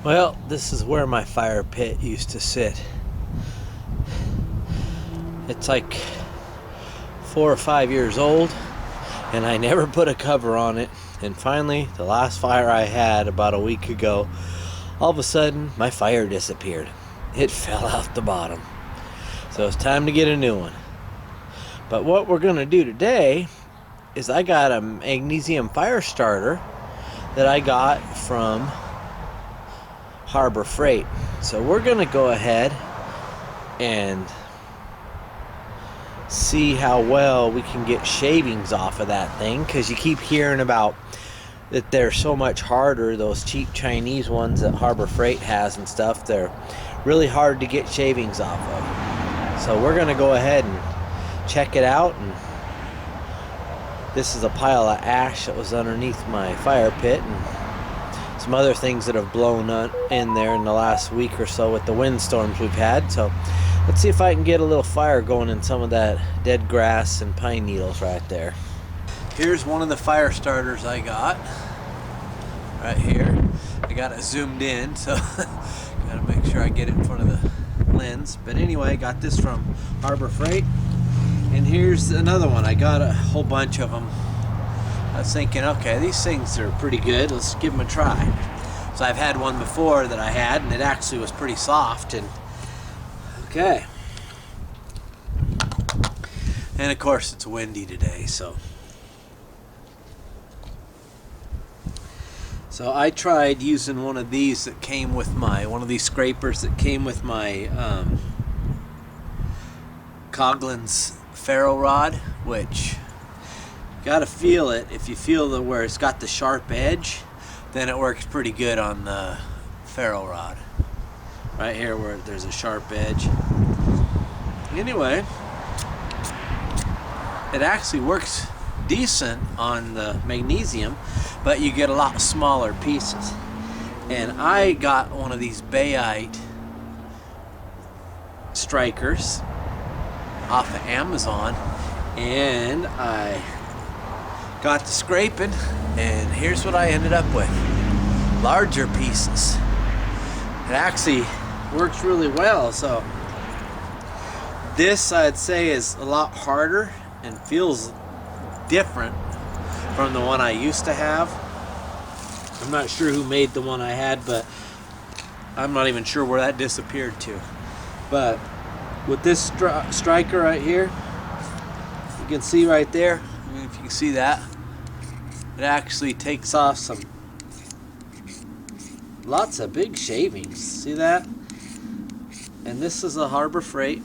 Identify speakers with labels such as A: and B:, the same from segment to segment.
A: Well, this is where my fire pit used to sit. It's like 4 or 5 years old, and I never put a cover on it. And finally, the last fire I had about a week ago, all of a sudden, my fire disappeared. It fell out the bottom. So it's time to get a new one. But what we're going to do today is I got a magnesium fire starter that I got from Harbor Freight. So we're going to go ahead and see how well we can get shavings off of that thing, because you keep hearing about that they're so much harder. Those cheap Chinese ones that Harbor Freight has and stuff, they're really hard to get shavings off of. So we're going to go ahead and check it out. And this is a pile of ash that was underneath my fire pit, and some other things that have blown in there in the last week or so with the windstorms we've had. So let's see if I can get a little fire going in some of that dead grass and pine needles right there. Here's one of the fire starters I got right here. I got it zoomed in, so gotta make sure I get it in front of the lens. But anyway, I got this from Harbor Freight. And here's another one. I got a whole bunch of them. I was thinking, okay, these things are pretty good. Let's give them a try. So I've had one before that I had, and it actually was pretty soft. And okay. And of course, it's windy today, so I tried using one of these that came with one of these scrapers that came with my Coughlin's ferro rod, which you gotta feel it. If you feel where it's got the sharp edge, then it works pretty good on the ferro rod. Right here where there's a sharp edge. Anyway, it actually works decent on the magnesium, but you get a lot smaller pieces. And I got one of these bayite strikers off of Amazon, and I got to scraping, and here's what I ended up with. Larger pieces. It actually works really well. So this, I'd say, is a lot harder and feels different from the one I used to have. I'm not sure who made the one I had, but I'm not even sure where that disappeared to. But with this striker right here, you can see right there, I mean, if you can see that, it actually takes off lots of big shavings. See that? And this is a Harbor Freight.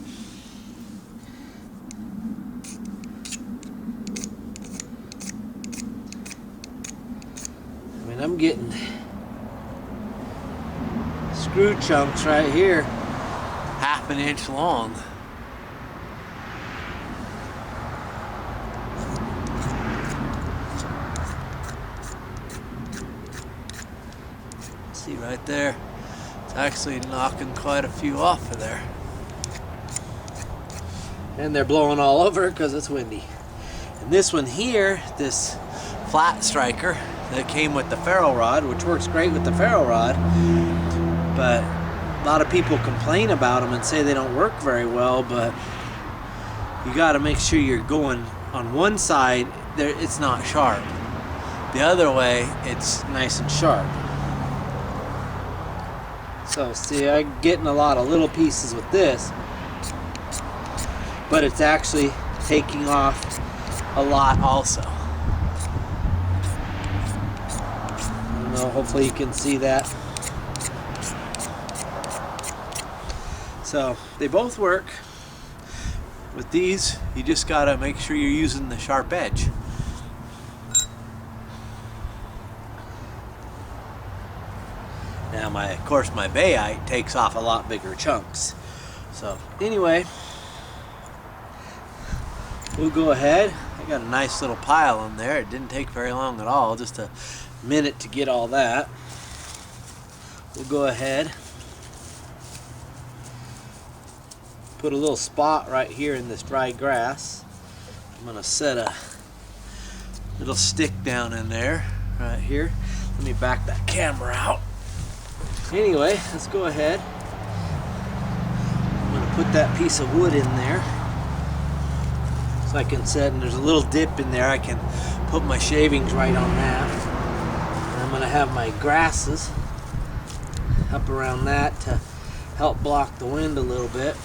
A: I mean, I'm getting screw chunks right here, half an inch long. See right there, it's actually knocking quite a few off of there. And they're blowing all over because it's windy. And this one here, this flat striker that came with the ferro rod, which works great with the ferro rod, but a lot of people complain about them and say they don't work very well. But you got to make sure you're going on one side there, it's not sharp. The other way, it's nice and sharp. So see, I'm getting a lot of little pieces with this, but it's actually taking off a lot also. I don't know, hopefully you can see that. So they both work. With these, you just gotta make sure you're using the sharp edge. Now of course my bayite takes off a lot bigger chunks. So anyway, we'll go ahead. I got a nice little pile in there. It didn't take very long at all, just a minute to get all that. We'll go ahead, put a little spot right here in this dry grass. I'm gonna set a little stick down in there right here. Let me back that camera out. Anyway, let's go ahead. I'm gonna put that piece of wood in there. So I can set, and there's a little dip in there. I can put my shavings right on that. And I'm gonna have my grasses up around that to help block the wind a little bit.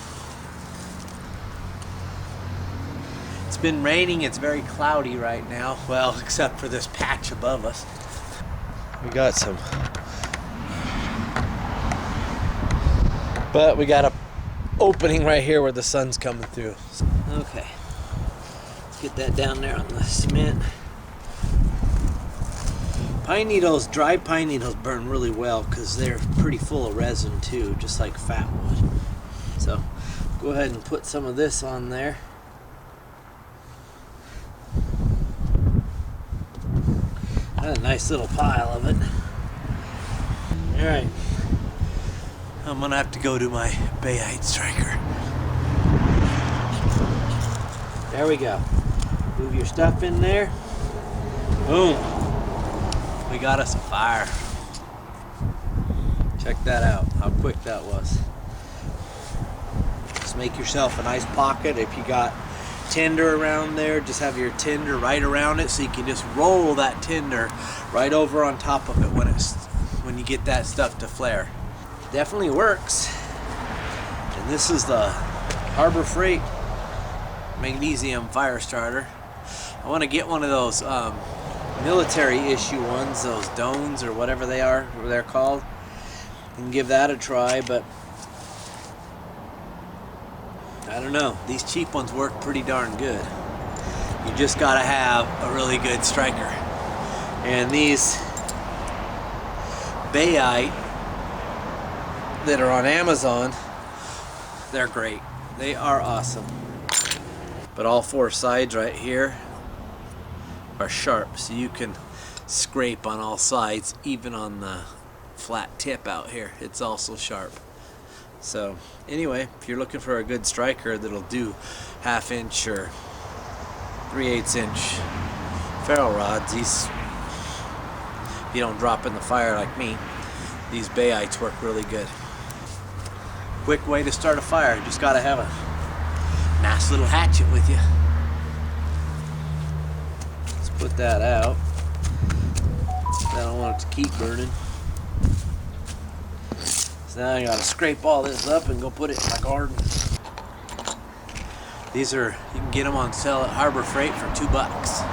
A: It's been raining, it's very cloudy right now. Well, except for this patch above us. We got some, but we got a opening right here where the sun's coming through. Okay, let's get that down there on the cement. Pine needles, dry pine needles burn really well because they're pretty full of resin too, just like fat wood. So go ahead and put some of this on there. Got a nice little pile of it. Alright, I'm gonna have to go to my bayite striker. There we go. Move your stuff in there. Boom. We got us a fire. Check that out, how quick that was. Just make yourself a nice pocket. If you got tinder around there, just have your tinder right around it so you can just roll that tinder right over on top of it when you get that stuff to flare. Definitely works. And this is the Harbor Freight Magnesium fire starter. I want to get one of those military issue ones, those domes or whatever they're called, and give that a try, but I don't know, these cheap ones work pretty darn good. You just gotta have a really good striker. And these bayite that are on Amazon, they're great. They are awesome. But all four sides right here are sharp, so you can scrape on all sides, even on the flat tip out here. It's also sharp. So anyway, if you're looking for a good striker that'll do 1/2 inch or 3/8 inch ferrule rods, these, if you don't drop in the fire like me, these bayites work really good. Quick way to start a fire, you just gotta have a nice little hatchet with you. Let's put that out. I don't want it to keep burning. So now I gotta scrape all this up and go put it in my garden. These are, you can get them on sale at Harbor Freight for $2.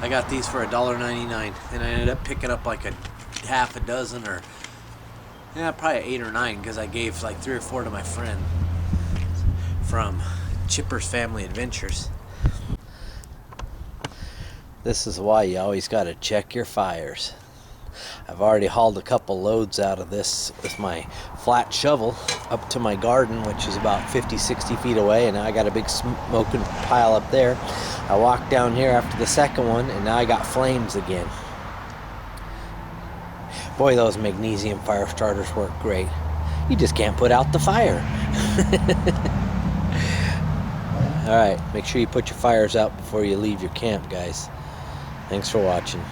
A: I got these for $1.99, and I ended up picking up like a half a dozen, or yeah, probably 8 or 9, because I gave like 3 or 4 to my friend from Chipper's Family Adventures. This is why you always got to check your fires. I've already hauled a couple loads out of this with my flat shovel up to my garden, which is about 50-60 feet away, and now I got a big smoking pile up there. I walked down here after the second one, and now I got flames again. Boy, those magnesium fire starters work great. You just can't put out the fire. Alright, make sure you put your fires out before you leave your camp, guys. Thanks for watching.